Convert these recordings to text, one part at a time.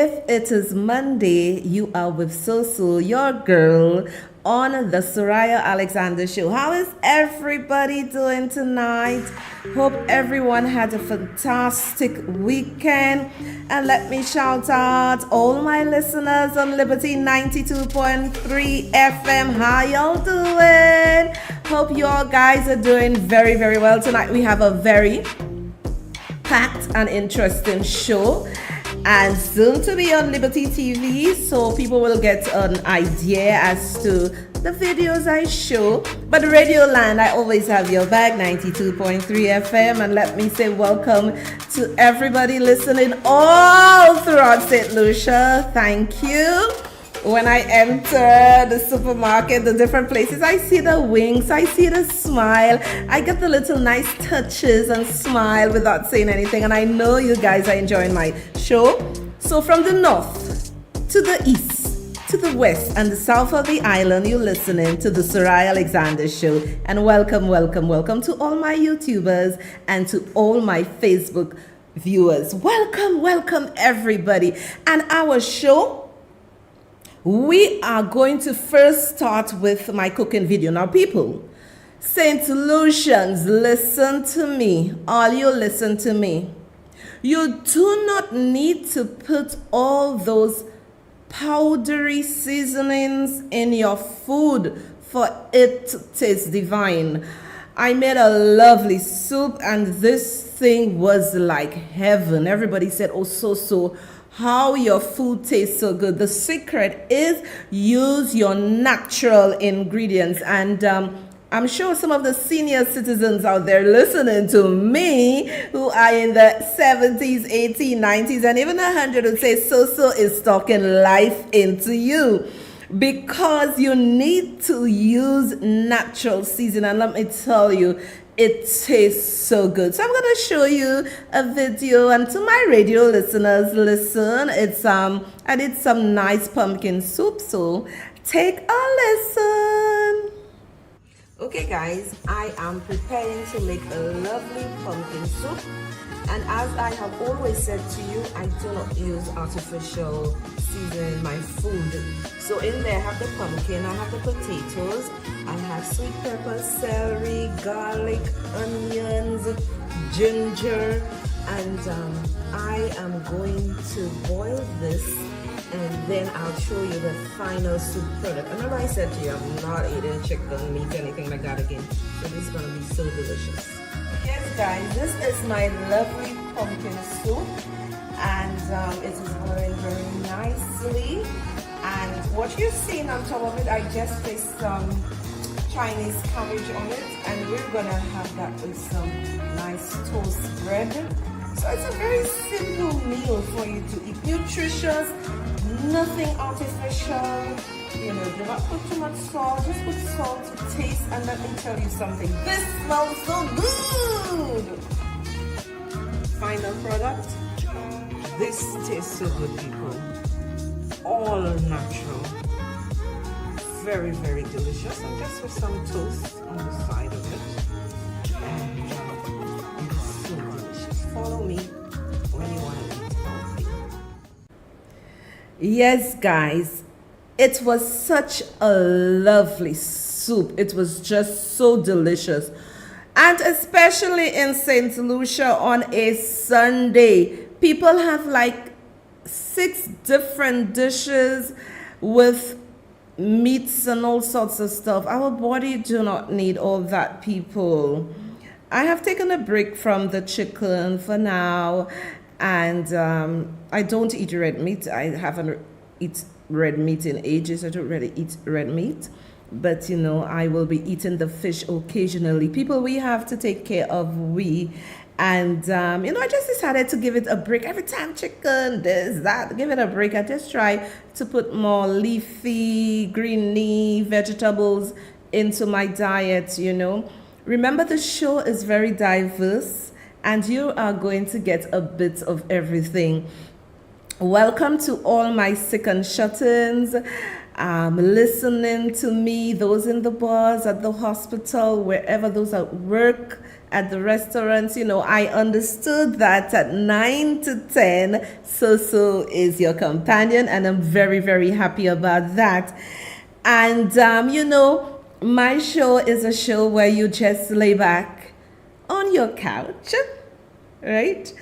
If it is Monday, you are with Soso, your girl, on the Sohria Alexander Show. How is everybody doing tonight? Hope everyone had a fantastic weekend. And let me shout out all my listeners on Liberty 92.3 FM. How y'all doing? Hope you all guys are doing very, very well. Tonight we have a very packed and interesting show, and soon to be on Liberty TV, so people will get an idea as to the videos I show. But Radio Land, I always have your back, 92.3 FM, and let me say welcome to everybody listening all throughout St. Lucia. Thank you. When I enter the supermarket, the different places, I see the winks, I see the smile, I get the little nice touches and smile without saying anything, and I know you guys are enjoying my show. So from the north to the east to the west and the south of the island, you're listening to the Sohria Alexander Show. And welcome, welcome, welcome to all my YouTubers and to all my Facebook viewers. Welcome, welcome everybody. And our show, we are going to first start with my cooking video. Now people, St. Lucians, listen to me. All you listen to me. You do not need to put all those powdery seasonings in your food for it to taste divine. I made a lovely soup and this thing was like heaven. Everybody said, oh, so how your food tastes so good. The secret is use your natural ingredients. And I'm sure some of the senior citizens out there listening to me who are in the 70s, 80s, 90s, and even 100 would say Soso is talking life into you. Because you need to use natural seasoning. And let me tell you, it tastes so good. So I'm going to show you a video, and to my radio listeners, listen, it's I did some nice pumpkin soup, so take a listen. Okay guys, I am preparing to make a lovely pumpkin soup, and as I have always said to you, I do not use artificial seasoning in my food. So in there I have the pumpkin, I have the potatoes, I have sweet pepper, celery, garlic, onions, ginger, and I am going to boil this, and then I'll show you the final soup product. Remember I said to you, I'm not eating chicken, meat, anything like that again. So this is going to be so delicious. Yes guys, this is my lovely pumpkin soup, and it is boiling very nicely. And what you're seeing on top of it, I just placed some Chinese cabbage on it, and we're gonna have that with some nice toast bread. So it's a very simple meal for you to eat. Nutritious, nothing artificial. You know, do not put too much salt, just put salt to taste. And let me tell you something, this smells so good. Final product, this tastes so good, people. All natural, very, very delicious, and just with some toast on the side of it, and it's so delicious. Follow me when you want to eat healthy. Yes guys, it was such a lovely soup. It was just so delicious, and especially in St. Lucia on a Sunday, people have like 6 different dishes with meats and all sorts of stuff. Our body do not need all that, people. I have taken a break from the chicken for now, and I don't eat red meat. I haven't eaten red meat in ages. I don't really eat red meat, but you know, I will be eating the fish occasionally. People, we have to take care of and you know, I just decided to give it a break. Every time chicken, this, that, give it a break. I just try to put more leafy, greeny vegetables into my diet, you know. Remember, the show is very diverse, and you are going to get a bit of everything. Welcome to all my sick and shut-ins. listening to me, those in the bars, at the hospital, wherever, those at work, at the restaurants. I understood that at 9 to 10, Soso is your companion, and I'm very, very happy about that. And, my show is a show where you just lay back on your couch, right?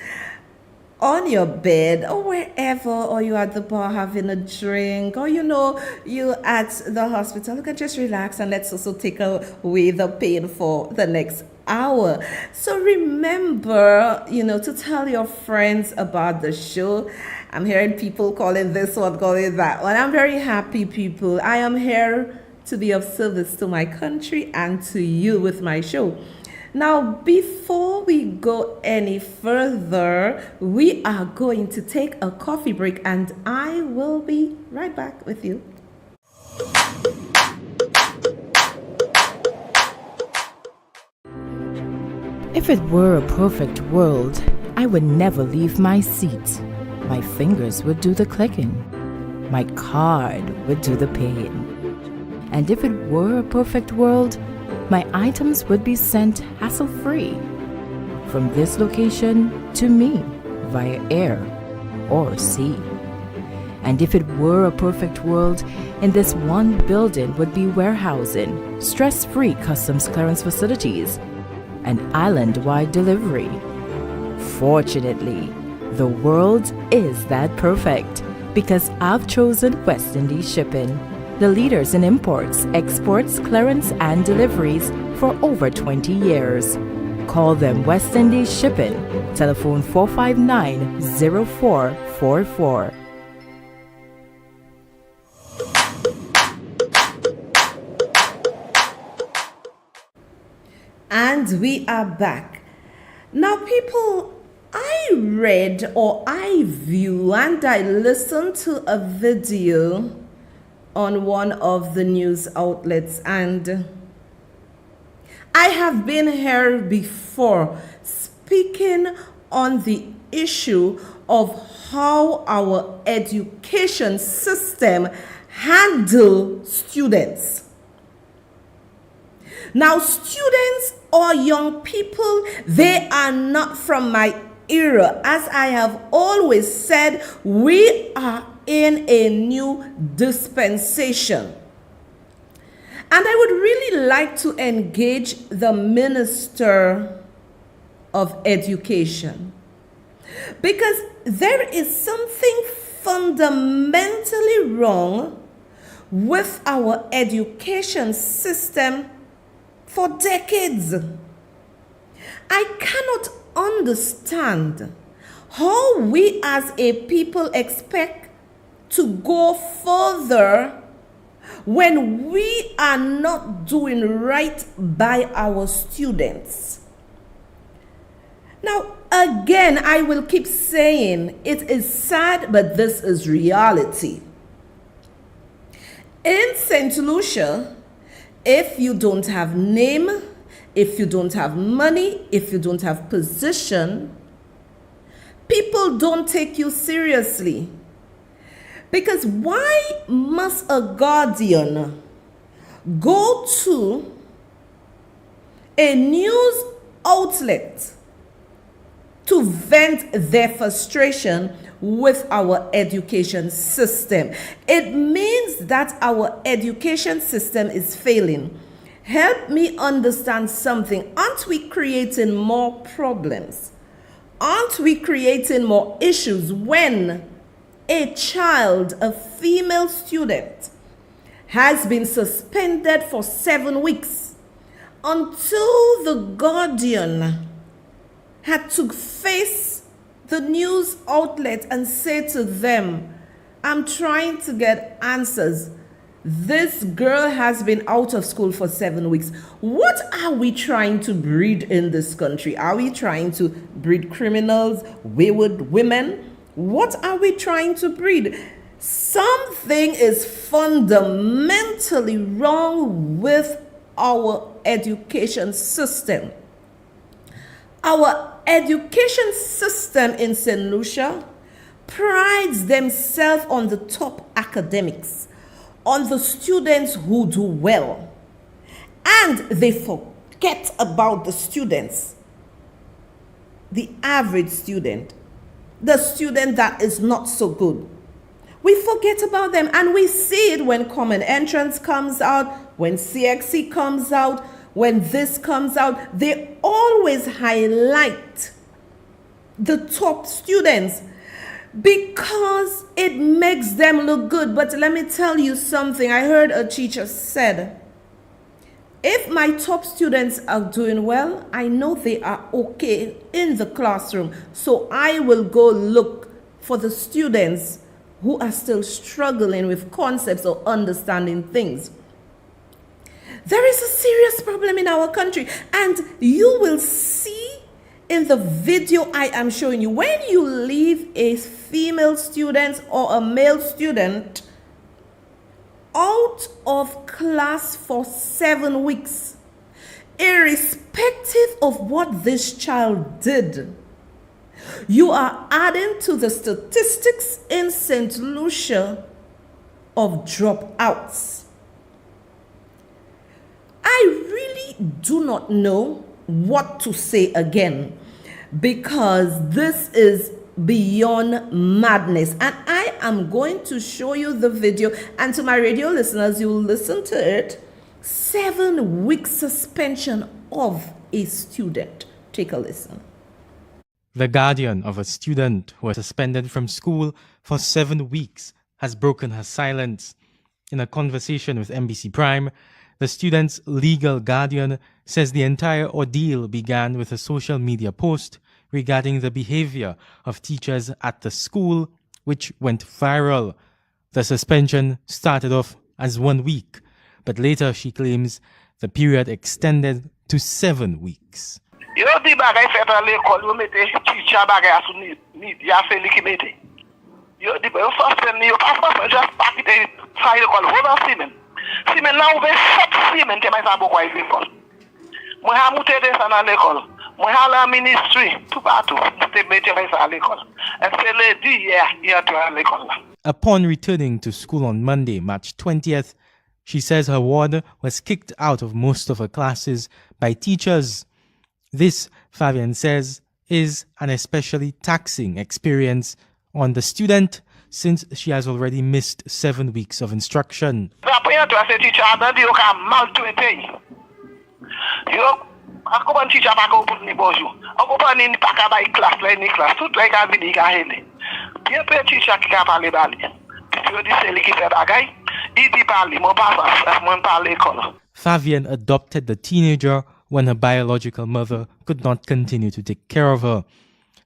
On your bed or wherever, or you at the bar having a drink, or you at the hospital. You can just relax and let's also take away the pain for the next hour. So remember, to tell your friends about the show. I'm hearing people calling this one, calling that one. I'm very happy, people. I am here to be of service to my country and to you with my show. Now, before we go any further, we are going to take a coffee break, and I will be right back with you. If it were a perfect world, I would never leave my seat. My fingers would do the clicking. My card would do the paying. And if it were a perfect world, my items would be sent hassle-free from this location to me via air or sea. And if it were a perfect world, in this one building would be warehousing, stress-free customs clearance facilities, and island-wide delivery. Fortunately, the world is that perfect because I've chosen West Indies Shipping, the leaders in imports, exports, clearance, and deliveries for over 20 years. Call them West Indies Shipping. Telephone 459-0444. And we are back. Now, people, I read or I view and I listened to a video on one of the news outlets, and I have been here before speaking on the issue of how our education system handle students. Now, students or young people, they are not from my era. As I have always said, we are in a new dispensation. And I would really like to engage the Minister of Education, because there is something fundamentally wrong with our education system for decades. I cannot understand how we as a people expect to go further when we are not doing right by our students. Now, again, I will keep saying it is sad, but this is reality. In St. Lucia, if you don't have name, if you don't have money, if you don't have position, people don't take you seriously. Because why must a guardian go to a news outlet to vent their frustration with our education system? It means that our education system is failing. Help me understand something. Aren't we creating more problems? Aren't we creating more issues when a child, a female student, has been suspended for 7 weeks until the guardian had to face the news outlet and say to them, I'm trying to get answers. This girl has been out of school for 7 weeks. What are we trying to breed in this country? Are we trying to breed criminals, wayward women? What are we trying to breed? Something is fundamentally wrong with our education system. Our education system in St. Lucia prides themselves on the top academics, on the students who do well, and they forget about the students, the average student, the student that is not so good. We forget about them, and we see it when Common Entrance comes out, when CXC comes out, when this comes out. They always highlight the top students because it makes them look good. But let me tell you something. I heard a teacher said, if my top students are doing well, I know they are okay in the classroom. So I will go look for the students who are still struggling with concepts or understanding things. There is a serious problem in our country, and you will see in the video I am showing you, when you leave a female student or a male student out of class for 7 weeks, irrespective of what this child did, you are adding to the statistics in St. Lucia of dropouts. I really do not know what to say again, because this is beyond madness. And I am going to show you the video, and to my radio listeners, you will listen to it. 7 week suspension of a student. Take a listen. The guardian of a student who was suspended from school for 7 weeks has broken her silence. In a conversation with NBC Prime, the student's legal guardian says the entire ordeal began with a social media post regarding the behavior of teachers at the school, which went viral. The suspension started off as 1 week, but later she claims the period extended to 7 weeks. Yo di bagay fet an l'ekol, yo mette teacher bagay sou media fe li ki mette. Yo di bagay, yo suspend yo pas just back it sa l'ekol. Hold on, Simon. Simon now we set Simon te may sa boko l'ekol. Mwen ha moute de sa nan l'ekol. Mwen ha la ministry tout partout. Te mette may sa l'ekol. And se le di here to l'ekol la. Upon returning to school on Monday, March 20th, she says her ward was kicked out of most of her classes by teachers. This, Fabian says, is an especially taxing experience on the student since she has already missed 7 weeks of instruction. Fabian adopted the teenager when her biological mother could not continue to take care of her.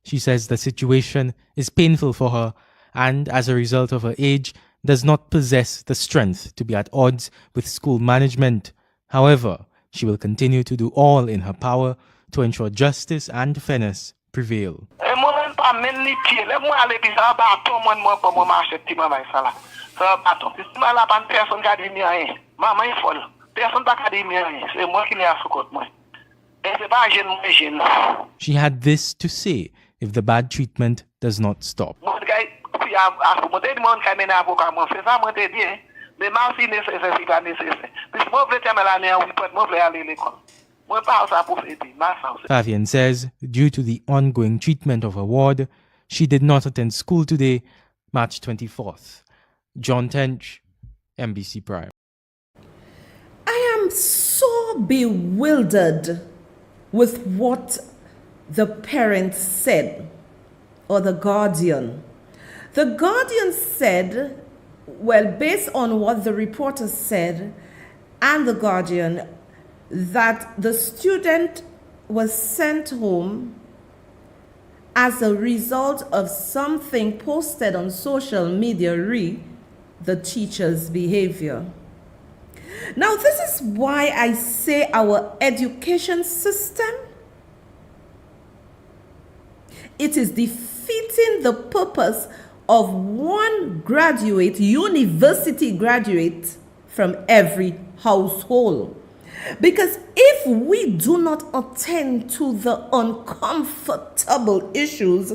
She says the situation is painful for her and, as a result of her age, does not possess the strength to be at odds with school management. However, she will continue to do all in her power to ensure justice and fairness prevail. She had this to say if the bad treatment does not stop. Fabian says due to the ongoing treatment of her ward, she did not attend school today, March 24th. John Tench, NBC Prime. I am so bewildered with what the parents said, or the guardian. The guardian said, well, based on what the reporter said and the guardian, that the student was sent home as a result of something posted on social media the teacher's behavior. Now, this is why I say our education system, it is defeating the purpose of one graduate, university graduate from every household. Because if we do not attend to the uncomfortable issues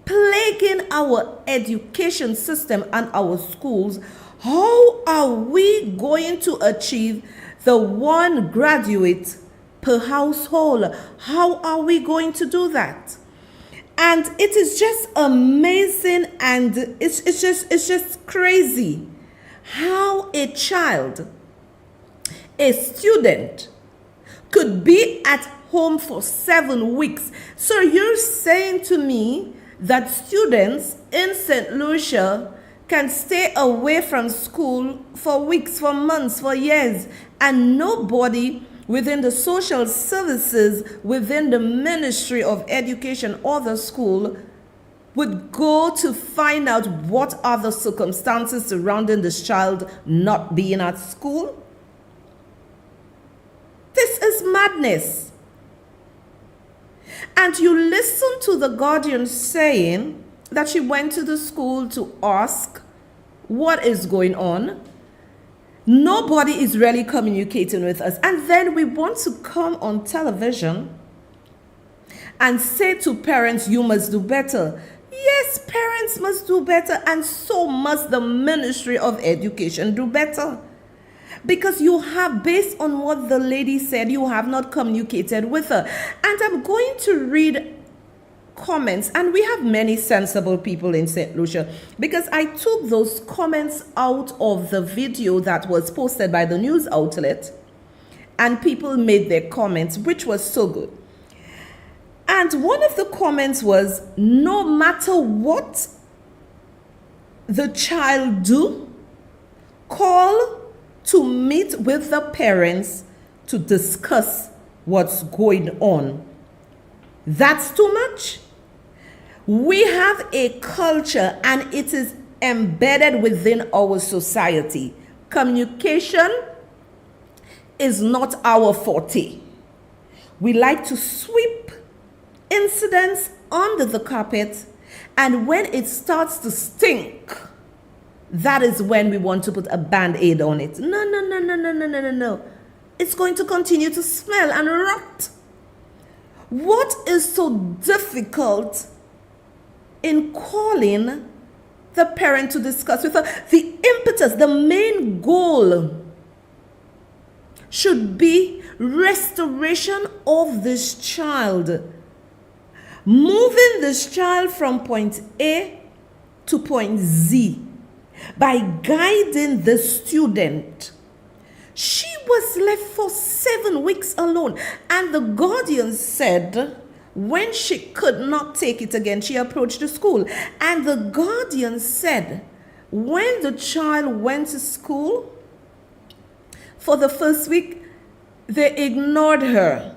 plaguing our education system and our schools, How are we going to achieve the one graduate per household? How are we going to do that? And it is just amazing, and it's just crazy how a child, a student, could be at home for 7 weeks. So you're saying to me that students in St. Lucia can stay away from school for weeks, for months, for years, and nobody within the social services, within the Ministry of Education or the school would go to find out what are the circumstances surrounding this child not being at school? This is madness. And you listen to the guardian saying that she went to the school to ask what is going on. Nobody is really communicating with us. And then we want to come on television and say to parents, you must do better. Yes, parents must do better, and so must the Ministry of Education do better. Because you have, based on what the lady said, you have not communicated with her. And I'm going to read comments, and we have many sensible people in St. Lucia, because I took those comments out of the video that was posted by the news outlet, and people made their comments, which was so good. And one of the comments was, no matter what the child do, call to meet with the parents to discuss what's going on. That's too much. We have a culture, and it is embedded within our society. Communication is not our forte. We like to sweep incidents under the carpet, and when it starts to stink, that is when we want to put a band-aid on it. No. It's going to continue to smell and rot. What is so difficult in calling the parent to discuss with her? The impetus, the main goal should be restoration of this child. Moving this child from point A to point Z by guiding the student. She was left for 7 weeks alone, and the guardian said when she could not take it again, she approached the school, and the guardian said when the child went to school for the first week, they ignored her.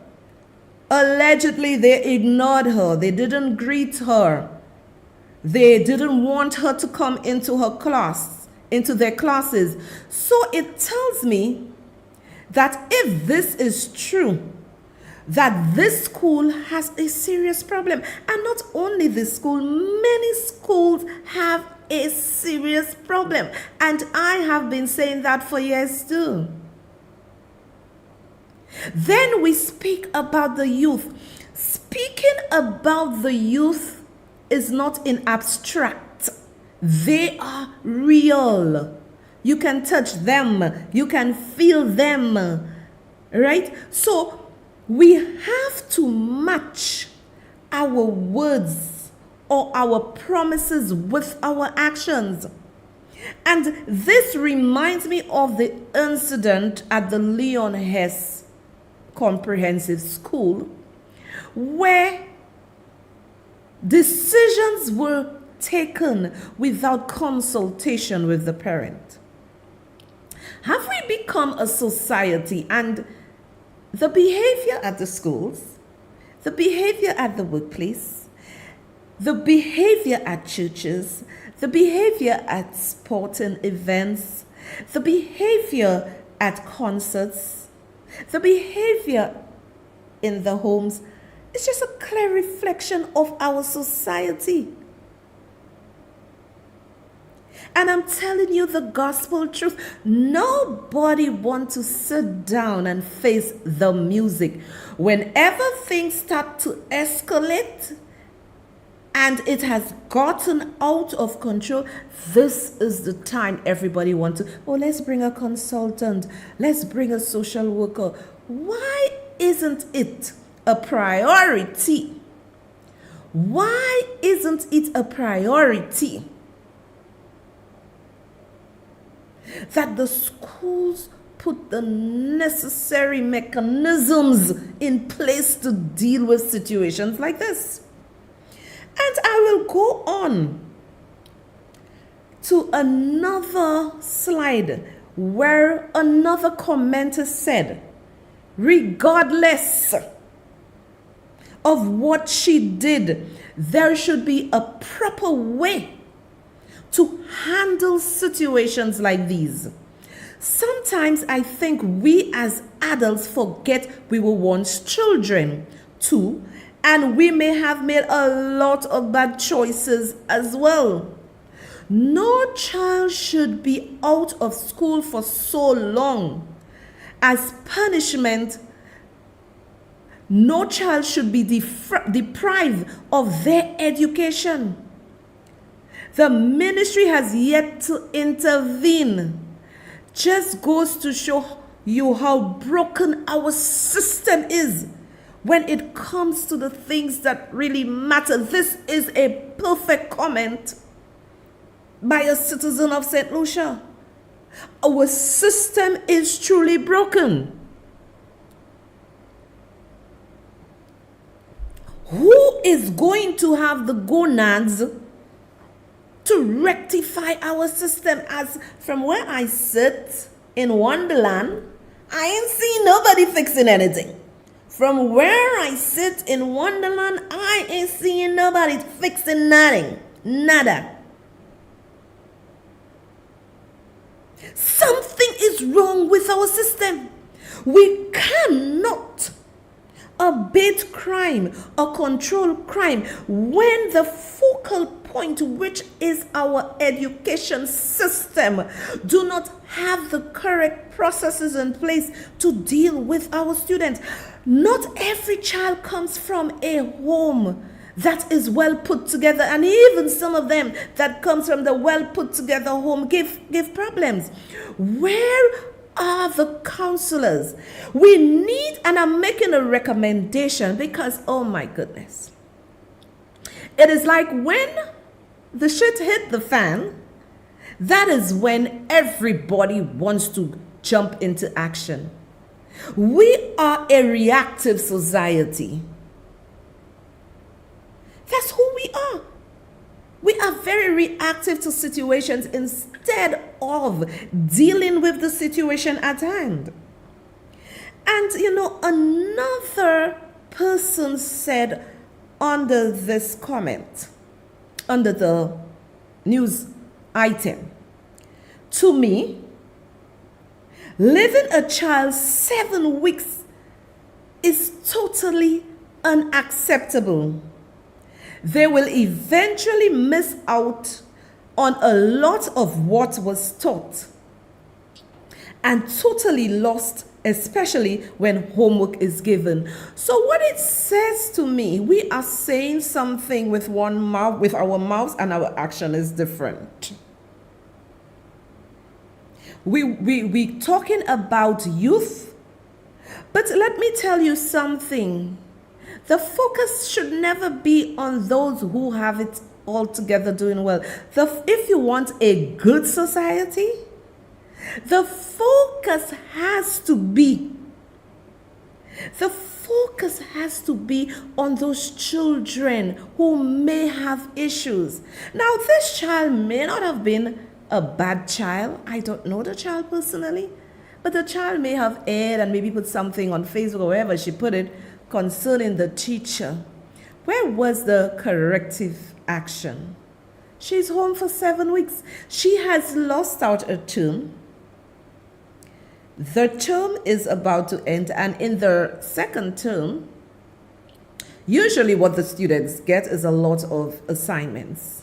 Allegedly, they ignored her. They didn't greet her. They didn't want her to come into her class, into their classes. So it tells me that if this is true, that this school has a serious problem. And not only this school, many schools have a serious problem. And I have been saying that for years too. Then we speak about the youth. Speaking about the youth is not in abstract. They are real. You can touch them. You can feel them. Right? So we have to match our words or our promises with our actions. And this reminds me of the incident at the Leon Hess Comprehensive School, where decisions were taken without consultation with the parent. Have we become a society, and the behavior at the schools, the behavior at the workplace, the behavior at churches, the behavior at sporting events, the behavior at concerts, the behavior in the homes, it's just a clear reflection of our society. And I'm telling you the gospel truth. Nobody wants to sit down and face the music. Whenever things start to escalate, and it has gotten out of control, this is the time everybody wants to, oh, let's bring a consultant, let's bring a social worker. Why isn't it a priority? Why isn't it a priority that the schools put the necessary mechanisms in place to deal with situations like this? And I will go on to another slide where another commenter said, regardless of what she did, there should be a proper way to handle situations like these. Sometimes I think we as adults forget we were once children too, and we may have made a lot of bad choices as well. No child should be out of school for so long. As punishment, no child should be deprived of their education. The ministry has yet to intervene. Just goes to show you how broken our system is when it comes to the things that really matter. This is a perfect comment by a citizen of St. Lucia. Our system is truly broken. Who is going to have the gonads to rectify our system? As from where I sit in Wonderland, I ain't seeing nobody fixing anything. From where I sit in Wonderland, I ain't seeing nobody fixing nothing. Nada. Something is wrong with our system. We cannot abate crime or control crime when the focal point, which is our education system, do not have the correct processes in place to deal with our students. Not every child comes from a home that is well put together, and even some of them that comes from the well put together home give problems. Where are the counselors? We need, and I'm making a recommendation because, oh my goodness, it is like when the shit hit the fan, that is when everybody wants to jump into action. We are a reactive society. That's who we are. We are very reactive to situations instead of dealing with the situation at hand. And another person said under this comment, under the news item, to me, leaving a child 7 weeks is totally unacceptable. They will eventually miss out on a lot of what was taught and totally lost, especially when homework is given. So what it says to me, we are saying something with one mouth, with our mouths, and our action is different. We talking about youth, but let me tell you something. The focus should never be on those who have it all together doing well. If you want a good society, the focus has to be on those children who may have issues. Now, this child may not have been a bad child. I don't know the child personally, but the child may have erred and maybe put something on Facebook or wherever she put it concerning the teacher. Where was the corrective action? She's home for 7 weeks. She has lost out a term. The term is about to end, and in the second term, usually what the students get is a lot of assignments.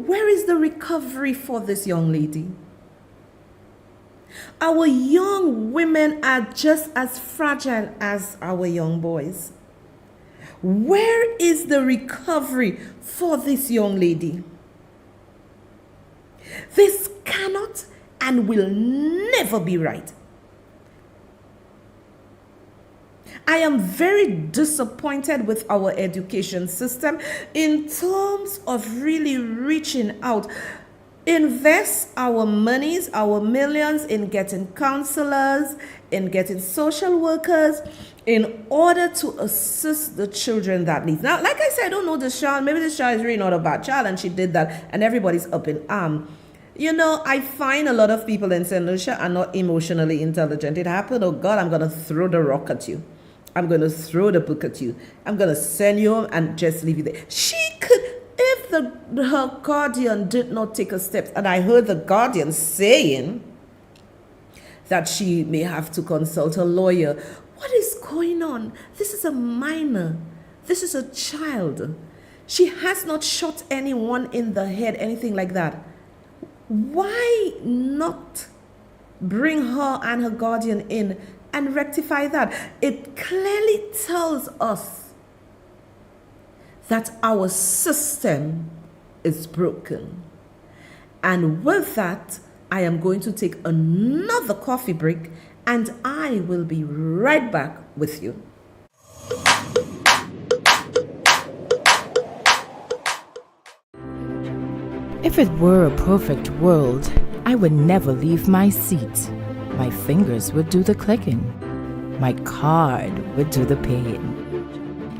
Where is the recovery for this young lady? Our young women are just as fragile as our young boys. Where is the recovery for this young lady? This cannot and will never be right. I am very disappointed with our education system in terms of really reaching out. Invest our monies, our millions in getting counselors, in getting social workers, in order to assist the children that need. Now, like I said, I don't know this child. Maybe this child is really not a bad child and she did that and everybody's up in arms. You know, I find a lot of people in St. Lucia are not emotionally intelligent. It happened, oh God, I'm going to throw the rock at you. I'm going to throw the book at you. I'm going to send you home and just leave you there. She could, if her guardian did not take a step, and I heard the guardian saying that she may have to consult a lawyer. What is going on? This is a minor. This is a child. She has not shot anyone in the head, anything like that. Why not bring her and her guardian in and rectify that? It clearly tells us that our system is broken. And with that, I am going to take another coffee break and I will be right back with you. If it were a perfect world, I would never leave my seat. My fingers would do the clicking. My card would do the paying.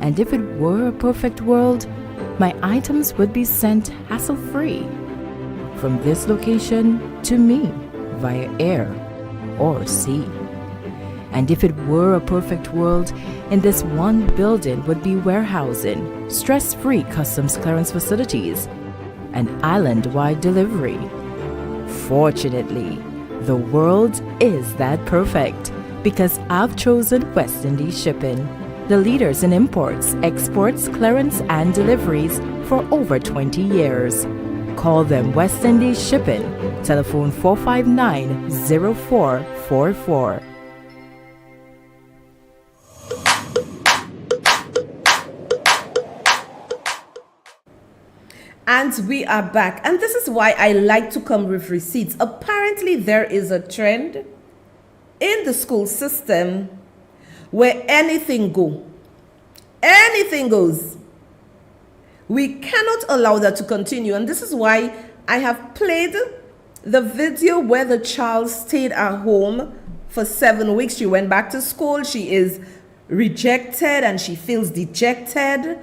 And if it were a perfect world, my items would be sent hassle-free from this location to me via air or sea. And if it were a perfect world, in this one building would be warehousing, stress-free customs clearance facilities, and island-wide delivery. Fortunately, the world is that perfect because I've chosen West Indies Shipping, the leaders in imports, exports, clearance, and deliveries for over 20 years. Call them West Indies Shipping, telephone 459-0444. And we are back. And this is why I like to come with receipts. Apparently, there is a trend in the school system where anything goes. Anything goes. We cannot allow that to continue. And this is why I have played the video where the child stayed at home for 7 weeks. She went back to school. She is rejected and she feels dejected.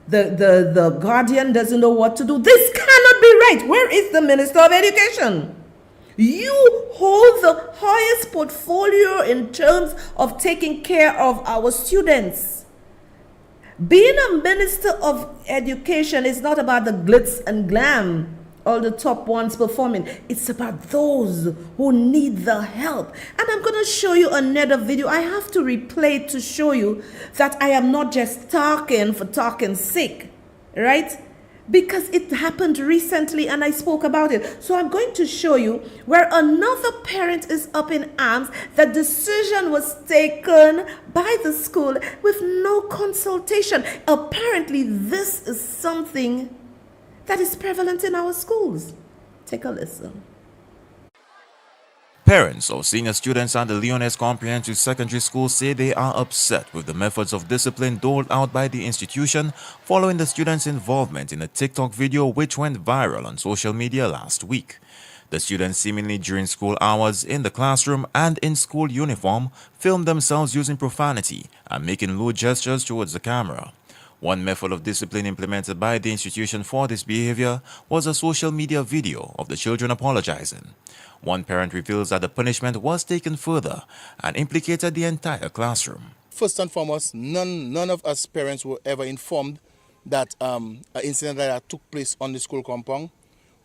The guardian doesn't know what to do. This cannot be right. Where is the Minister of Education? You hold the highest portfolio in terms of taking care of our students. Being a Minister of Education is not about the glitz and glam, all the top ones performing. It's about those who need the help. And I'm going to show you another video. I have to replay it to show you that I am not just talking for talking's sake, right? Because it happened recently and I spoke about it. So I'm going to show you where another parent is up in arms. The decision was taken by the school with no consultation. Apparently, this is something that is prevalent in our schools. Take a listen. Parents of senior students at the Leones Comprehensive Secondary School say they are upset with the methods of discipline doled out by the institution following the students' involvement in a TikTok video which went viral on social media last week. The students, seemingly during school hours in the classroom and in school uniform, filmed themselves using profanity and making lewd gestures towards the camera. One method of discipline implemented by the institution for this behavior was a social media video of the children apologizing. One parent reveals that the punishment was taken further and implicated the entire classroom. First and foremost, none of us parents were ever informed that an incident like that took place on the school compound.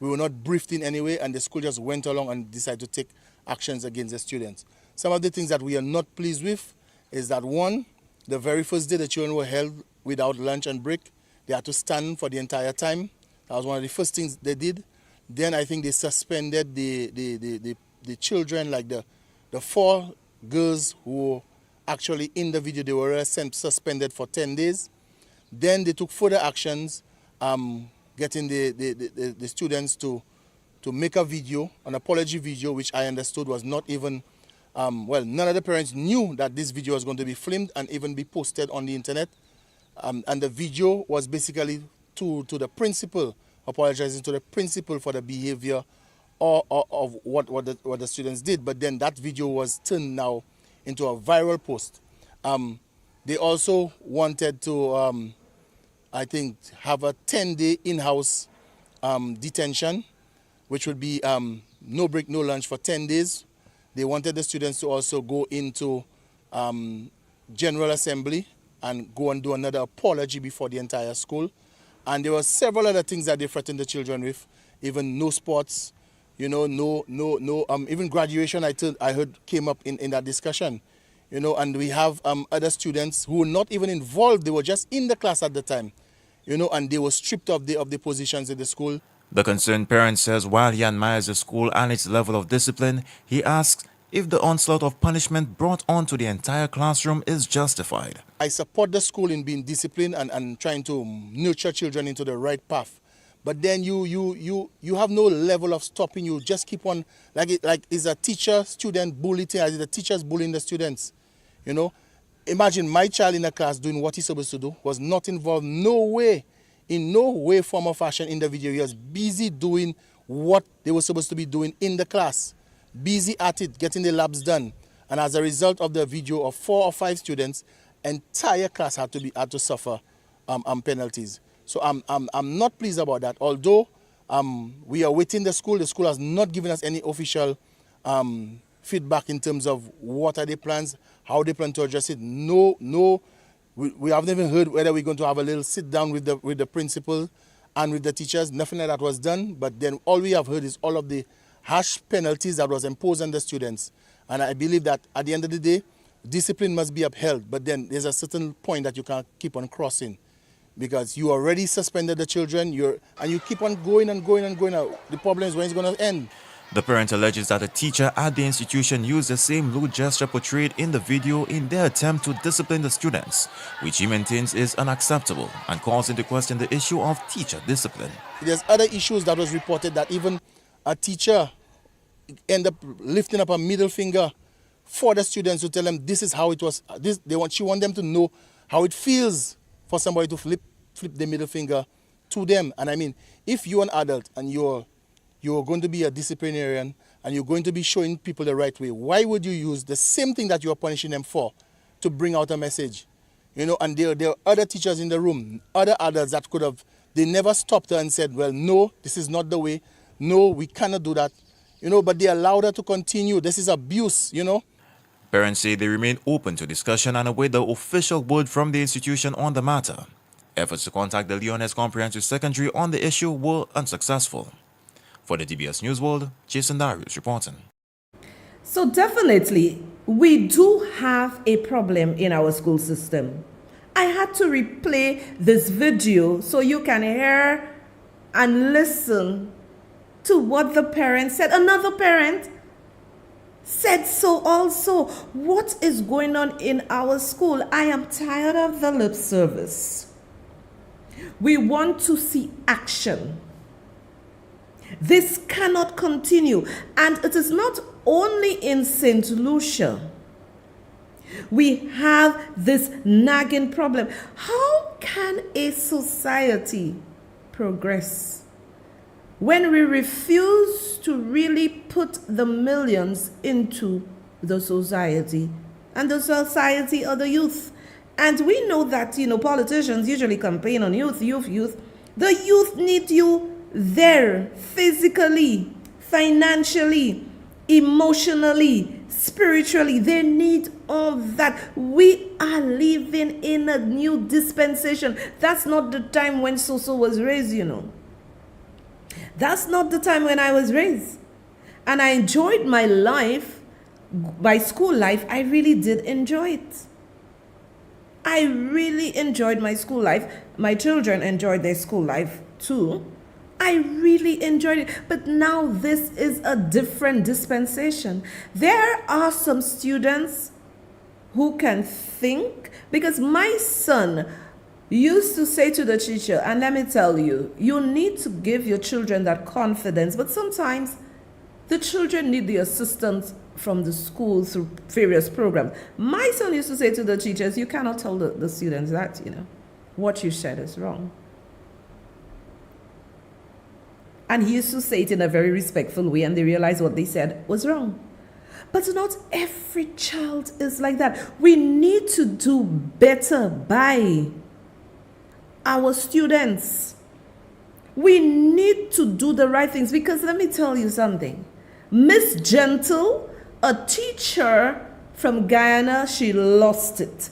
We were not briefed in any way, and the school just went along and decided to take actions against the students. Some of the things that we are not pleased with is that, one, the very first day the children were held without lunch and break, they had to stand for the entire time. That was one of the first things they did. Then I think they suspended the children, like the 4 girls who were actually in the video. They were suspended for 10 days. Then they took further actions, getting the students to make a video, an apology video, which I understood was not even, well, none of the parents knew that this video was going to be filmed and even be posted on the internet. And the video was basically to the principal, apologizing to the principal for the behavior of what the students did. But then that video was turned now into a viral post. They also wanted to, I think, have a 10-day in-house detention, which would be no break, no lunch for 10 days. They wanted the students to also go into General Assembly and go and do another apology before the entire school. And there were several other things that they threatened the children with, even no sports, you know, even graduation I heard came up in that discussion. You know, and we have other students who were not even involved, they were just in the class at the time, you know, and they were stripped of the positions in the school. The concerned parent says while he admires the school and its level of discipline, he asks if the onslaught of punishment brought onto the entire classroom is justified. I support the school in being disciplined and trying to nurture children into the right path. But then you have no level of stopping. You just keep on, like is a teacher-student bully thing, as the teachers bullying the students, you know. Imagine my child in a class doing what he's supposed to do, was not involved in no way, form or fashion in the video. He was busy doing what they were supposed to be doing in the class, busy at it, getting the labs done. And as a result of the video of 4 or 5 students, entire class had to suffer penalties. So I'm not pleased about that. Although we are waiting the school has not given us any official feedback in terms of what are their plans, how they plan to address it. No, we haven't even heard whether we're going to have a little sit down with the principal and with the teachers. Nothing like that was done. But then all we have heard is all of the harsh penalties that was imposed on the students. And I believe that at the end of the day, discipline must be upheld. But then there's a certain point that you can't keep on crossing, because you already suspended the children, and you keep on going and going and going. The problem is when it's going to end. The parent alleges that a teacher at the institution used the same lewd gesture portrayed in the video in their attempt to discipline the students, which he maintains is unacceptable and calls into question the issue of teacher discipline. There's other issues that was reported that even a teacher end up lifting up a middle finger for the students to tell them this is how it was. She want them to know how it feels for somebody to flip the middle finger to them. And I mean, if you're an adult and you're going to be a disciplinarian and you're going to be showing people the right way, why would you use the same thing that you're punishing them for to bring out a message? You know, and there are other teachers in the room, other adults that could have, they never stopped her and said, well, no, this is not the way. No, we cannot do that. You know, but they allowed her to continue. This is abuse, you know. Parents say they remain open to discussion and await the official word from the institution on the matter. Efforts to contact the Leones Comprehensive Secondary on the issue were unsuccessful. For the DBS News World, Jason Darius reporting. So definitely, we do have a problem in our school system. I had to replay this video so you can hear and listen to what the parent said. Another parent said so also. What is going on in our school? I am tired of the lip service. We want to see action. This cannot continue. And it is not only in St. Lucia. We have this nagging problem. How can a society progress when we refuse to really put the millions into the society? And the society are the youth. And we know that, politicians usually campaign on youth. The youth need you there physically, financially, emotionally, spiritually. They need all that. We are living in a new dispensation. That's not the time when Soso was raised, That's not the time when I was raised. And I enjoyed my life, my school life. I really did enjoy it. I really enjoyed my school life. My children enjoyed their school life too. I really enjoyed it. But now this is a different dispensation. There are some students who can think, because my son used to say to the teacher, and let me tell you, you need to give your children that confidence, but sometimes the children need the assistance from the school through various programs. My son used to say to the teachers, you cannot tell the students that, what you said is wrong. And he used to say it in a very respectful way, and they realized what they said was wrong. But not every child is like that. We need to do better by our students. We need to do the right things, because let me tell you something. Miss Gentle, a teacher from Guyana, she lost it.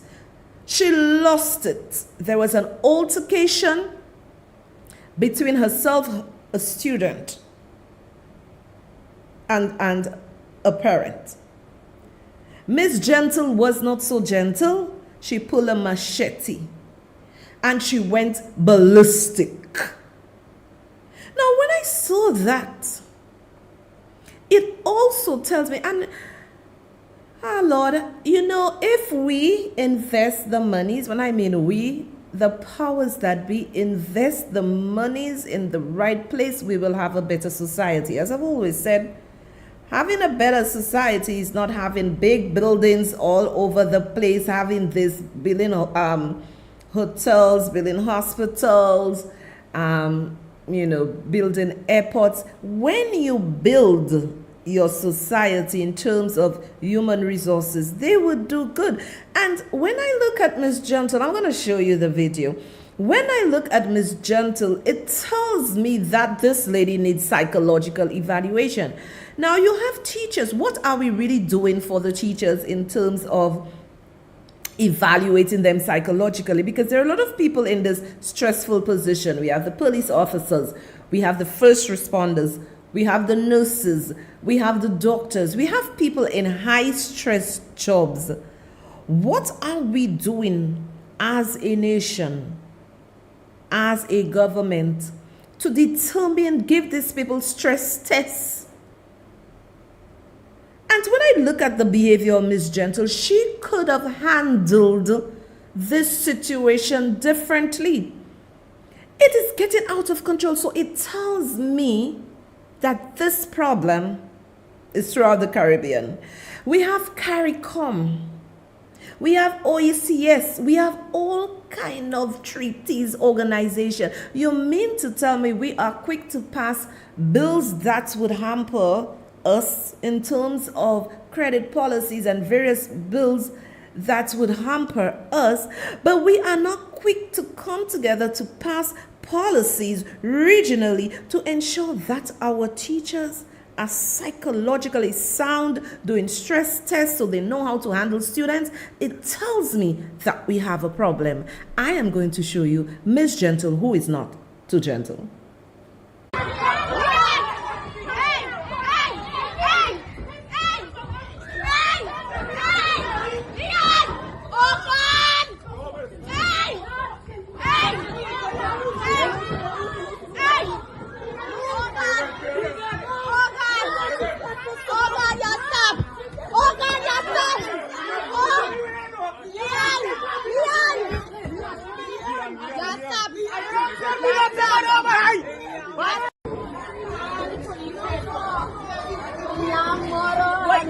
She lost it. There was an altercation between herself, a student, and a parent. Miss Gentle was not so gentle. She pulled a machete and she went ballistic. Now, when I saw that, it also tells me, and Lord, if we invest the monies, when I mean we, the powers that be, invest the monies in the right place, we will have a better society. As I've always said, having a better society is not having big buildings all over the place, having this building hotels, building hospitals, building airports. When you build your society in terms of human resources, they would do good. And when I look at Miss Gentle, I'm going to show you the video. When I look at Miss Gentle, it tells me that this lady needs psychological evaluation. Now, you have teachers. What are we really doing for the teachers in terms of evaluating them psychologically? Because there are a lot of people in this stressful position. We have the police officers, we have the first responders, we have the nurses, we have the doctors, we have people in high stress jobs. What are we doing as a nation, as a government, to determine, give these people stress tests? And when I look at the behavior of Miss Gentle, she could have handled this situation differently. It is getting out of control. So it tells me that this problem is throughout the Caribbean. We have CARICOM, we have OECS, we have all kind of treaties, organization. You mean to tell me we are quick to pass bills that would hamper us in terms of credit policies and various bills that would hamper us, but we are not quick to come together to pass policies regionally to ensure that our teachers are psychologically sound, doing stress tests so they know how to handle students? It tells me that we have a problem. I am going to show you Miss Gentle, who is not too gentle.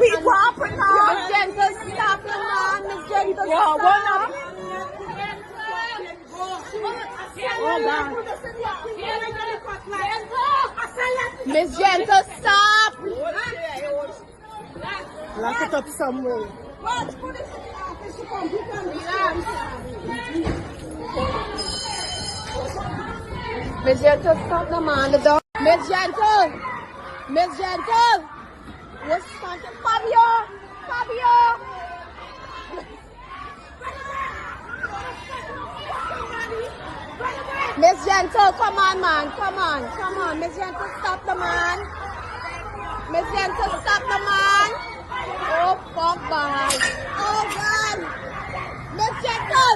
Be proper now. Miss Gentle, stop the man. Miss Gentle, stop. Miss Gentle, stop. Lock it up somewhere. Miss Gentle, stop the man. The dog. Miss Gentle. Miss Gentle. What's starting? Fabio! Fabio! Miss Gentle, come on, man. Come on, come on. Miss Gentle, stop the man. Miss Gentle, stop the man. Oh, fuck, man. Oh, God. Miss Gentle.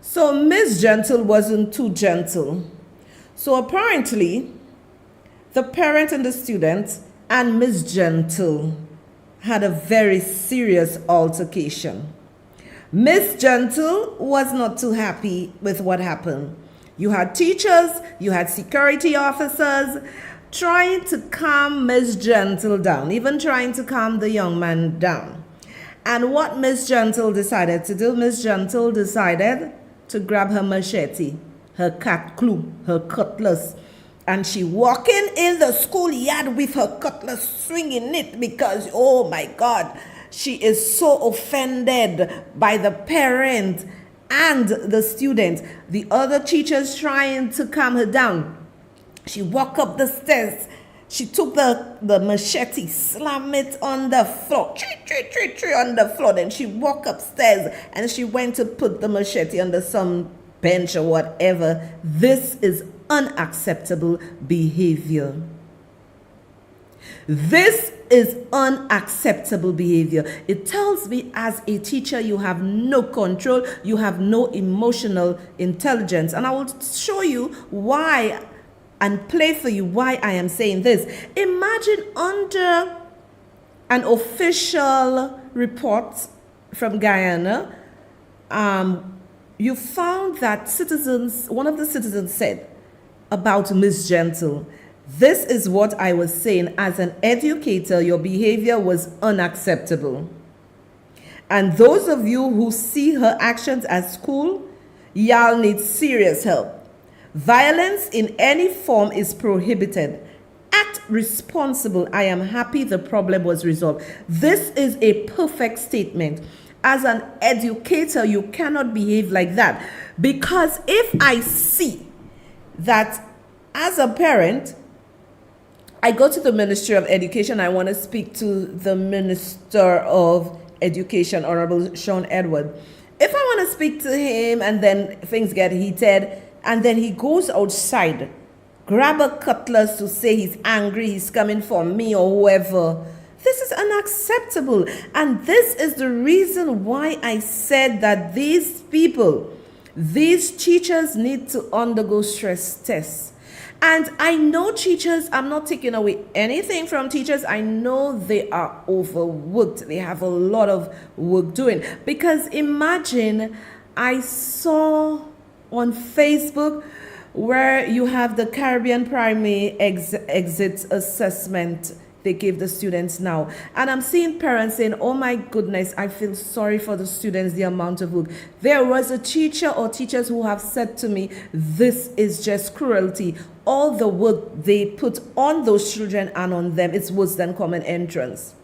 So Miss Gentle wasn't too gentle. So apparently, the parent and the student and Miss Gentle had a very serious altercation. Miss Gentle was not too happy with what happened. You had teachers, you had security officers trying to calm Miss Gentle down, even trying to calm the young man down. And what Miss Gentle decided to do, Miss Gentle decided to grab her machete, her cat clue, her cutlass, and she walking in the schoolyard with her cutlass, swinging it because, oh my God, she is so offended by the parent and the student. The other teachers trying to calm her down. She walked up the stairs. She took the machete, slammed it on the floor, on the floor. Then she walked upstairs and she went to put the machete under some bench or whatever. This is unacceptable behavior. This is unacceptable behavior. It tells me as a teacher you have no control, you have no emotional intelligence. And I will show you why and play for you why I am saying this. Imagine under an official report from Guyana, you found that one of the citizens said about Miss Gentle, this is what I was saying. As an educator, your behavior was unacceptable. And those of you who see her actions at school, y'all need serious help. Violence in any form is prohibited. Act responsible. I am happy the problem was resolved. This is a perfect statement. As an educator, you cannot behave like that. Because if I see that as a parent, I go to the Ministry of Education, I want to speak to the Minister of Education, Honorable Sean Edward. If I want to speak to him and then things get heated, and then he goes outside, grab a cutlass to say he's angry, he's coming for me or whoever, this is unacceptable. And this is the reason why I said that these people, these teachers need to undergo stress tests. And I know teachers, I'm not taking away anything from teachers. I know they are overworked. They have a lot of work doing. Because imagine, I saw on Facebook where you have the Caribbean Primary exit assessment they give the students now. And I'm seeing parents saying, oh my goodness, I feel sorry for the students, the amount of work. There was a teacher or teachers who have said to me, this is just cruelty. All the work they put on those children and on them, it's worse than common entrance.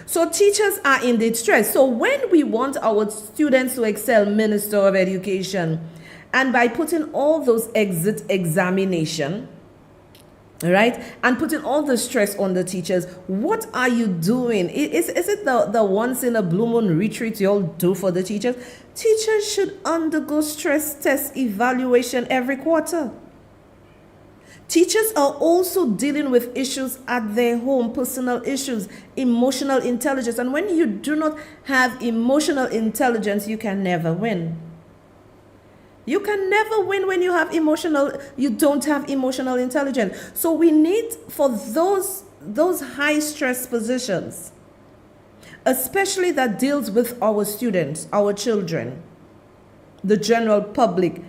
So teachers are indeed stressed. So when we want our students to excel, Minister of Education, and by putting all those exit examination, right, and putting all the stress on the teachers, what are you doing? Is it the once in a blue moon retreat you all do for the teachers? Teachers should undergo stress test evaluation every quarter. Teachers are also dealing with issues at their home, personal issues, emotional intelligence. And when you do not have emotional intelligence, you can never win. You can never win when you don't have emotional intelligence. So we need, for those high stress positions, especially that deals with our students, our children, the general public,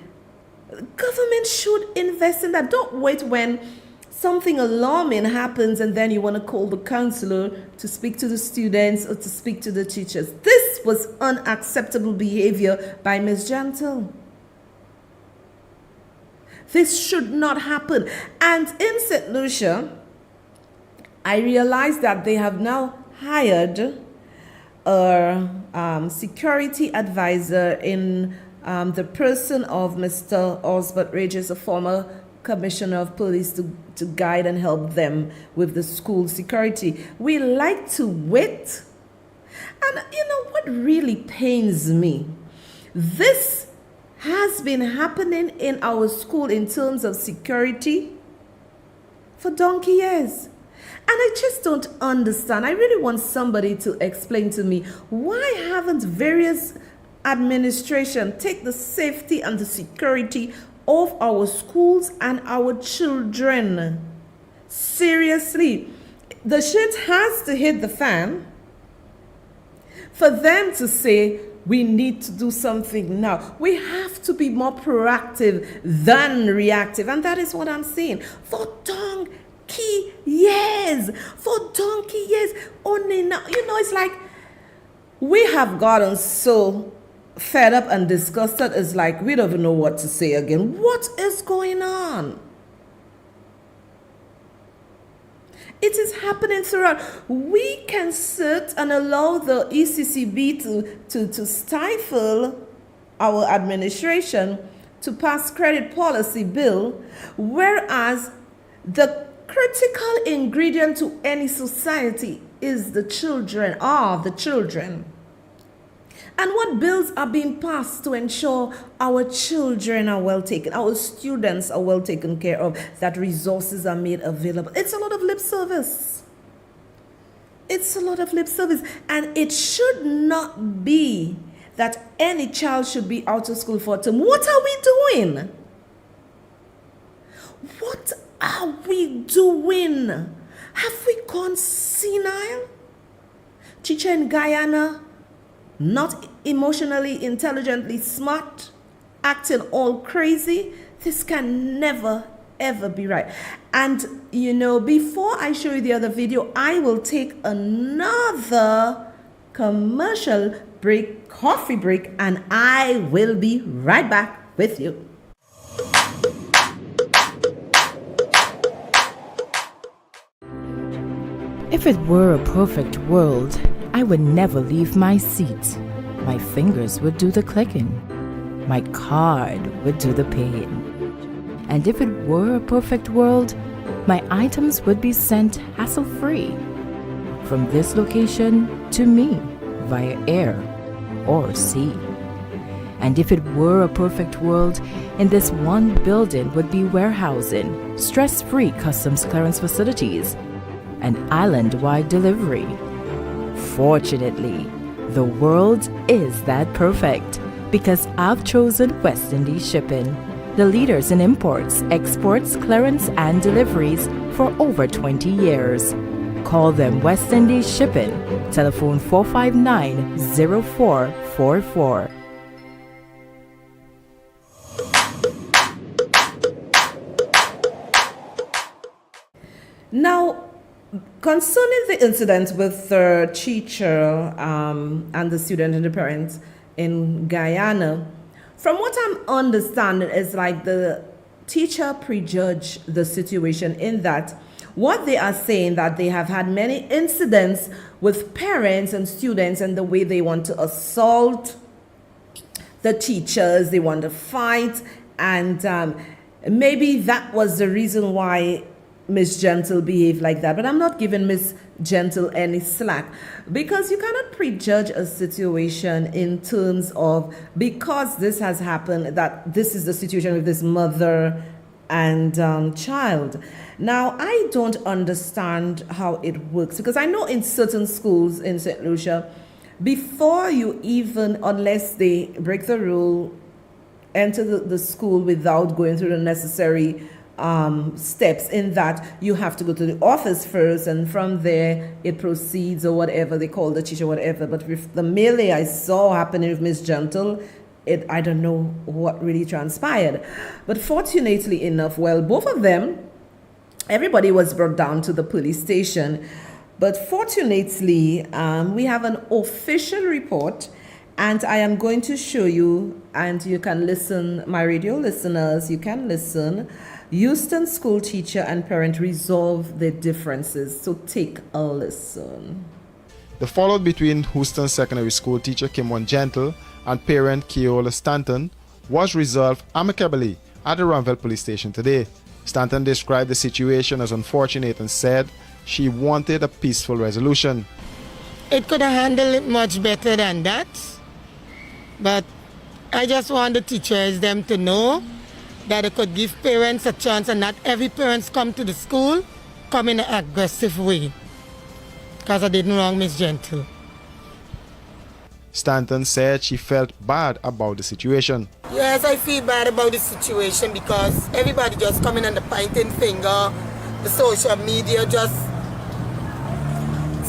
government should invest in that. Don't wait when something alarming happens and then you want to call the counselor to speak to the students or to speak to the teachers. This was unacceptable behavior by Ms. Gentle. This should not happen. And in St. Lucia, I realized that they have now hired a security advisor in the person of Mr. Osbert Regis, a former commissioner of police, to guide and help them with the school security. We like to wait. And you know what really pains me? This has been happening in our school in terms of security for donkey years. And I just don't understand. I really want somebody to explain to me, why haven't various administration take the safety and the security of our schools and our children seriously? The shit has to hit the fan for them to say, we need to do something now. We have to be more proactive than reactive. And that is what I'm saying. For donkey years. For donkey years. Only now. It's like we have gotten so fed up and disgusted. It's like we don't even know what to say again. What is going on? It is happening throughout. We can sit and allow the ECCB to stifle our administration to pass credit policy bill, whereas the critical ingredient to any society is the children, are the children. And what bills are being passed to ensure our children are well taken, our students are well taken care of, that resources are made available? It's a lot of lip service. It's a lot of lip service. And it should not be that any child should be out of school for a term. What are we doing? What are we doing? Have we gone senile? Teacher in Guyana, not emotionally, intelligently smart, acting all crazy. This can never, ever be right. And, before I show you the other video, I will take another commercial break, coffee break, and I will be right back with you. If it were a perfect world, I would never leave my seat. My fingers would do the clicking. My card would do the paying. And if it were a perfect world, my items would be sent hassle-free from this location to me via air or sea. And if it were a perfect world, in this one building would be warehousing, stress-free customs clearance facilities, and island-wide delivery. Fortunately, the world is that perfect because I've chosen West Indies Shipping, the leaders in imports, exports, clearance, and deliveries for over 20 years. Call them West Indies Shipping, telephone 459-0444. Now, concerning the incident with the teacher and the student and the parents in Guyana, from what I'm understanding, is like the teacher prejudged the situation in that what they are saying that they have had many incidents with parents and students and the way they want to assault the teachers, they want to fight, and maybe that was the reason why Miss Gentle behaved like that. But I'm not giving Miss Gentle any slack, because you cannot prejudge a situation in terms of, because this has happened, that this is the situation with this mother and child. Now, I don't understand how it works, because I know in certain schools in St. Lucia, before you even, unless they break the rule, enter the school without going through the necessary steps, in that you have to go to the office first, and from there it proceeds, or whatever they call the teacher, whatever. But with the melee I saw happening with Miss Gentle, I don't know what really transpired. But fortunately enough, well, both of them, everybody was brought down to the police station. But fortunately, we have an official report, and I am going to show you, and you can listen, my radio listeners, you can listen. Houston school teacher and parent resolve their differences. So take a listen. The fallout between Houston Secondary School teacher Kimwan Gentle and parent Keola Stanton was resolved amicably at the Ranville Police Station today. Stanton described the situation as unfortunate and said she wanted a peaceful resolution. It could have handled it much better than that, but I just want the teachers them to know that they could give parents a chance, and not every parents come to the school come in an aggressive way, because I didn't wrong Miss Gentle. Stanton said she felt bad about the situation. Yes, I feel bad about the situation because everybody just coming and the pointing finger, the social media just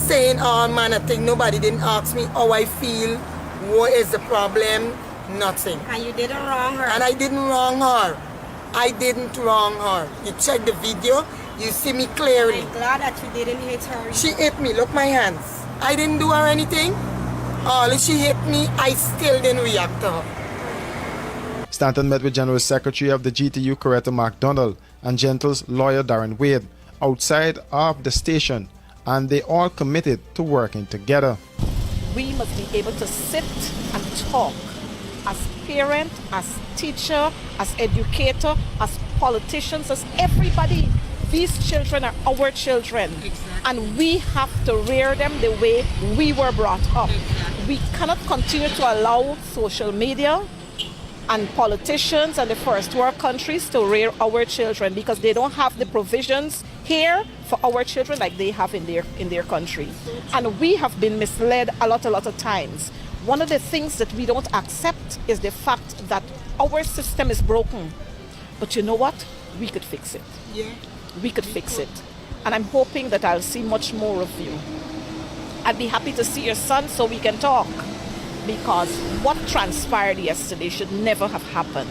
saying, oh man, I think nobody didn't ask me how I feel, what is the problem, nothing. And you didn't wrong her. And I didn't wrong her. I didn't wrong her. You check the video, you see me clearly. I'm glad that you didn't hit her. She hit me, look my hands. I didn't do her anything. All she hit me, I still didn't react to her. Stanton met with General Secretary of the GTU, Coretta MacDonald, and Gentle's lawyer, Darren Wade, outside of the station, and they all committed to working together. We must be able to sit and talk as parent, as teacher, as educator, as politicians, as everybody. These children are our children, and we have to rear them the way we were brought up. We cannot continue to allow social media and politicians and the first world countries to rear our children, because they don't have the provisions here for our children like they have in their country. And we have been misled a lot of times. One of the things that we don't accept is the fact that our system is broken. But you know what? We could fix it. Yeah. We could fix it. And I'm hoping that I'll see much more of you. I'd be happy to see your son so we can talk, because what transpired yesterday should never have happened.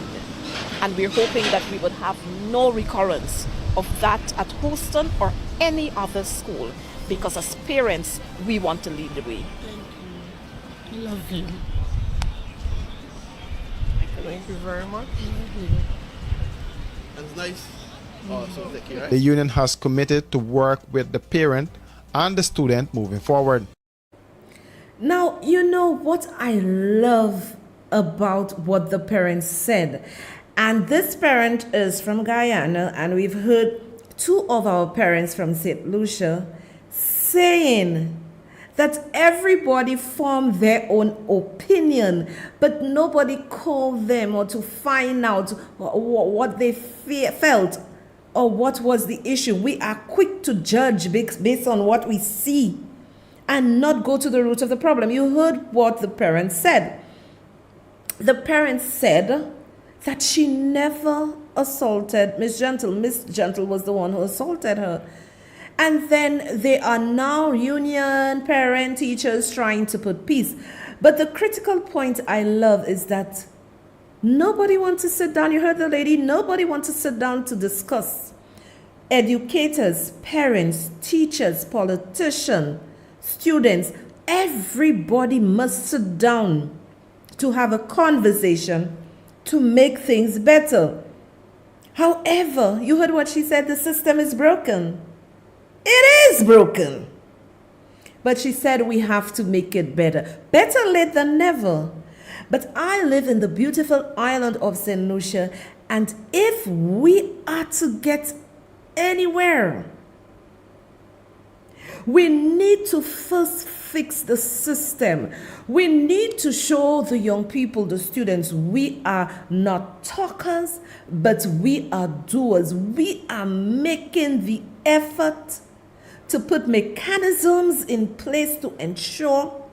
And we're hoping that we would have no recurrence of that at Houston or any other school, because as parents, we want to lead the way. I love you. Thank you very much. That's nice. So take care, right? The union has committed to work with the parent and the student moving forward. Now, you know what I love about what the parents said. And this parent is from Guyana, and we've heard two of our parents from St. Lucia saying that everybody formed their own opinion, but nobody called them or to find out what they felt or what was the issue. We are quick to judge based on what we see and not go to the root of the problem. You heard what the parents said. The parents said that she never assaulted Miss Gentle. Miss Gentle was the one who assaulted her. And then they are now union, parent, teachers trying to put peace. But the critical point I love is that nobody wants to sit down. You heard the lady. Nobody wants to sit down to discuss. Educators, parents, teachers, politicians, students, everybody must sit down to have a conversation to make things better. However, you heard what she said, the system is broken. It is broken. But she said we have to make it better. Better late than never. But I live in the beautiful island of St. Lucia, and if we are to get anywhere, we need to first fix the system. We need to show the young people, the students, we are not talkers, but we are doers. We are making the effort to put mechanisms in place to ensure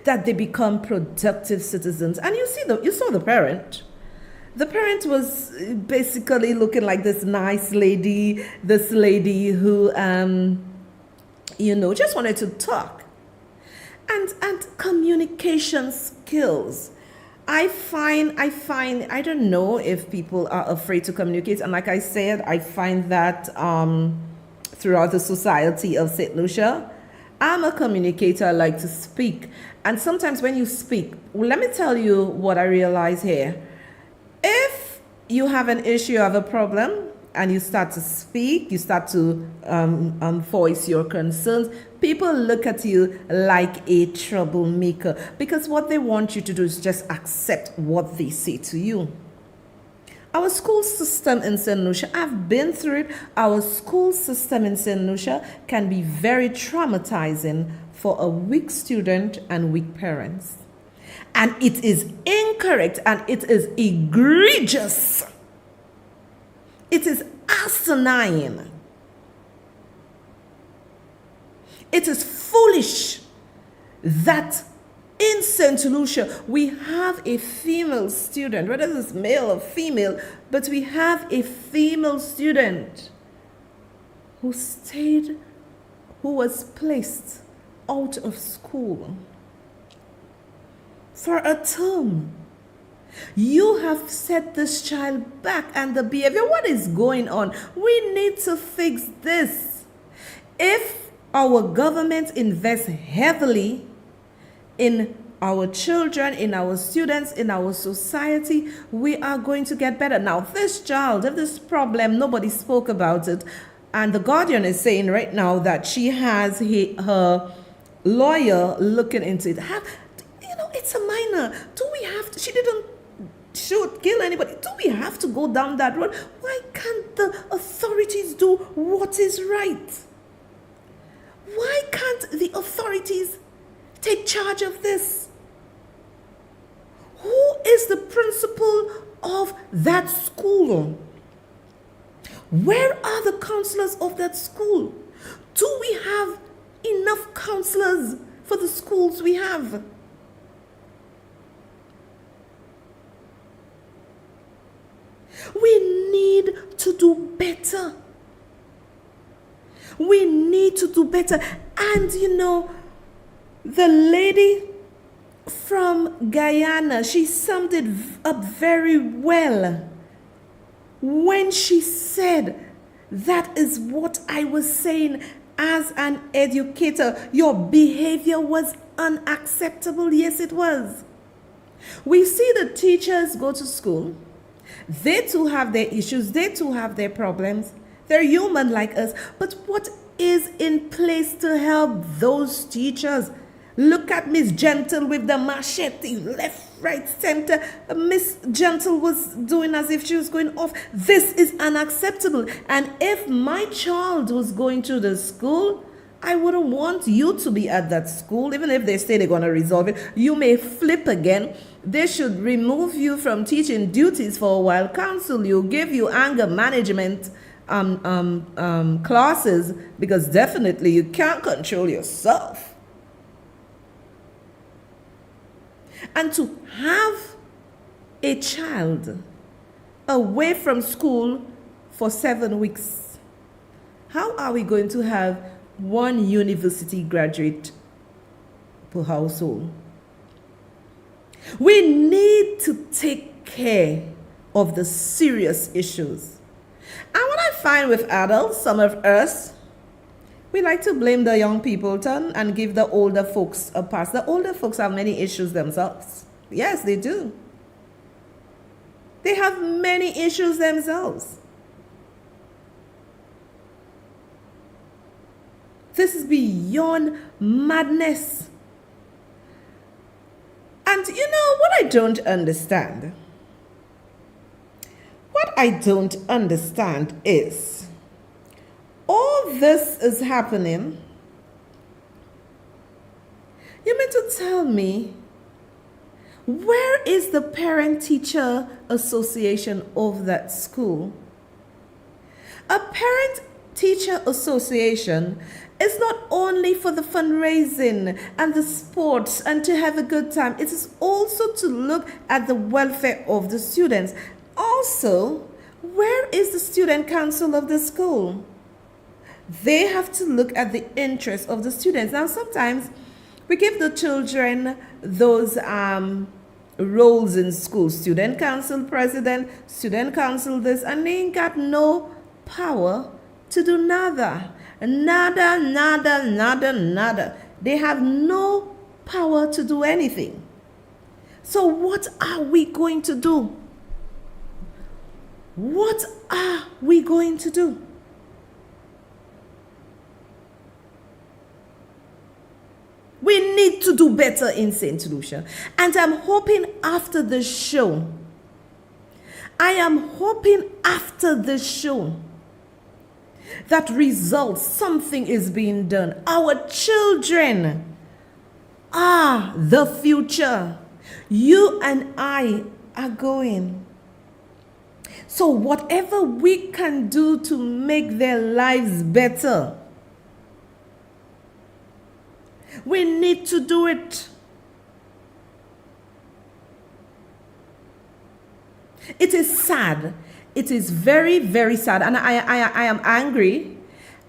that they become productive citizens. And you saw the parent. The parent was basically looking like this nice lady, who just wanted to talk. And communication skills. I don't know if people are afraid to communicate. And like I said, I find that throughout the society of St. Lucia, I'm a communicator. I like to speak. And sometimes when you speak, let me tell you what I realize here. If you have an issue, you have a problem, and you start to speak, you start to voice your concerns, people look at you like a troublemaker, because what they want you to do is just accept what they say to you. Our school system in St. Lucia, I've been through it. Our school system in St. Lucia can be very traumatizing for a weak student and weak parents. And it is incorrect and it is egregious. It is asinine. It is foolish that in St. Lucia we have a female student, whether it's male or female, but we have a female student who stayed who was placed out of school for a term. You have set this child back, and the behavior, what is going on? We need to fix this. If our government invests heavily in our children, in our students, in our society, we are going to get better. Now, this child, this problem, nobody spoke about it. And the Guardian is saying right now that she has her lawyer looking into it. It's a minor. Do we have to? She didn't kill anybody. Do we have to go down that road? Why can't the authorities do what is right? Why can't the authorities take charge of this? Who is the principal of that school? Where are the counselors of that school? Do we have enough counselors for the schools we have? We need to do better. We need to do better. And the lady from Guyana, she summed it up very well when she said, that is what I was saying as an educator. Your behavior was unacceptable. Yes, it was. We see the teachers go to school. They too have their issues. They too have their problems. They're human like us. But what is in place to help those teachers? Look at Miss Gentle with the machete, left, right, center. Miss Gentle was doing as if she was going off. This is unacceptable. And if my child was going to the school, I wouldn't want you to be at that school. Even if they say they're going to resolve it, you may flip again. They should remove you from teaching duties for a while, counsel you, give you anger management classes, because definitely you can't control yourself. And to have a child away from school for 7 weeks, how are we going to have one university graduate per household? We need to take care of the serious issues. And what I find with adults, some of us, we like to blame the young people and give the older folks a pass. The older folks have many issues themselves. Yes, they do. They have many issues themselves. This is beyond madness. And what I don't understand? What I don't understand is all this is happening. You mean to tell me, where is the parent-teacher association of that school? A parent-teacher association is not only for the fundraising and the sports and to have a good time. It is also to look at the welfare of the students. Also, where is the student council of the school? They have to look at the interests of the students. Now, sometimes we give the children those roles in school. Student council president, student council this, and they ain't got no power to do nada. Nada, nada, nada, nada. They have no power to do anything. So what are we going to do? What are we going to do? We need to do better in St. Lucia. And I'm hoping after the show, that results, something is being done. Our children are the future. You and I are going. So whatever we can do to make their lives better, we need to do it. It is sad. It is very, very sad. And I am angry.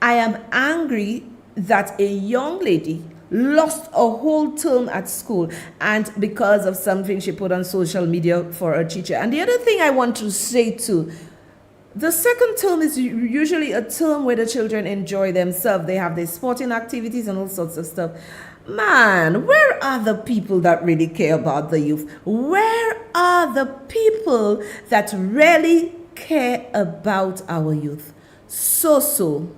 I am angry that a young lady lost a whole term at school, and because of something she put on social media for her teacher. And the other thing I want to say too, the second term is usually a term where the children enjoy themselves. They have their sporting activities and all sorts of stuff. Man, where are the people that really care about the youth? Where are the people that really care about our youth? So,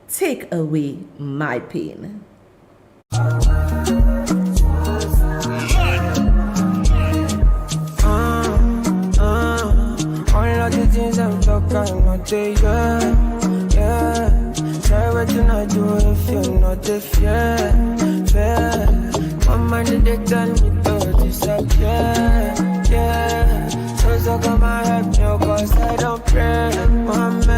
take away my pain. All of the things I'm talking, not say yeah. Try what you not do if you're not a fair. My mind they tell me to disappear, yeah. So come and help me, cause I don't pray, my man.